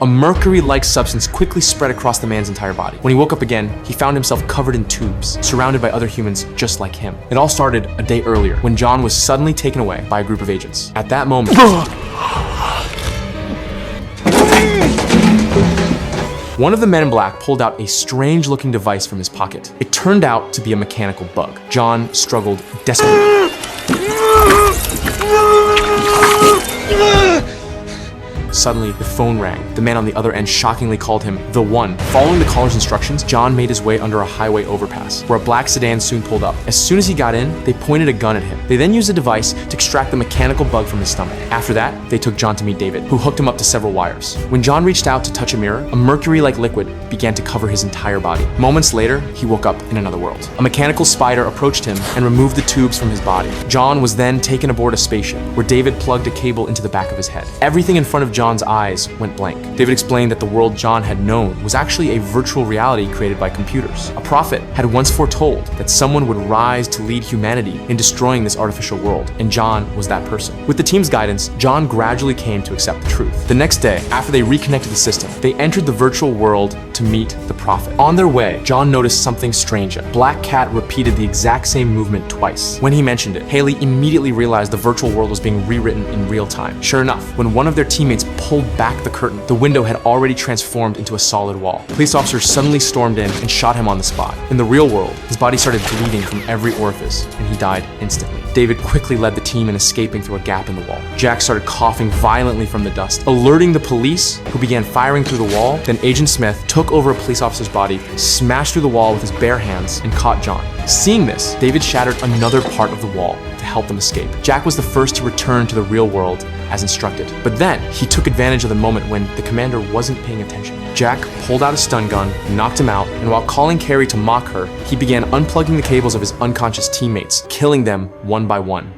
A mercury-like substance quickly spread across the man's entire body. When he woke up again, he found himself covered in tubes, surrounded by other humans just like him. It all started a day earlier, when John was suddenly taken away by a group of agents. At that moment, one of the men in black pulled out a strange-looking device from his pocket. It turned out to be a mechanical bug. John struggled desperately. Suddenly, the phone rang. The man on the other end shockingly called him the One. Following the caller's instructions, John made his way under a highway overpass, where a black sedan soon pulled up. As soon as he got in, they pointed a gun at him. They then used a device to extract the mechanical bug from his stomach. After that, they took John to meet David, who hooked him up to several wires. When John reached out to touch a mirror, a mercury-like liquid began to cover his entire body. Moments later, he woke up in another world. A mechanical spider approached him and removed the tubes from his body. John was then taken aboard a spaceship, where David plugged a cable into the back of his head. Everything in front of John's eyes went blank. David explained that the world John had known was actually a virtual reality created by computers. A prophet had once foretold that someone would rise to lead humanity in destroying this artificial world, and John was that person. With the team's guidance, John gradually came to accept the truth. The next day, after they reconnected the system, they entered the virtual world to meet the prophet. On their way, John noticed something strange. Black Cat repeated the exact same movement twice. When he mentioned it, Haley immediately realized the virtual world was being rewritten in real time. Sure enough, when one of their teammates pulled back the curtain, the window had already transformed into a solid wall. Police officers suddenly stormed in and shot him on the spot. In the real world, his body started bleeding from every orifice, and he died instantly. David quickly led the team in escaping through a gap in the wall. Jack started coughing violently from the dust, alerting the police, who began firing through the wall. Then Agent Smith took over a police officer's body, smashed through the wall with his bare hands, and caught John. Seeing this, David shattered another part of the wall to help them escape. Jack was the first to return to the real world as instructed. But then, he took advantage of the moment when the commander wasn't paying attention. Jack pulled out a stun gun, knocked him out, and while calling Carrie to mock her, he began unplugging the cables of his unconscious teammates, killing them one by one.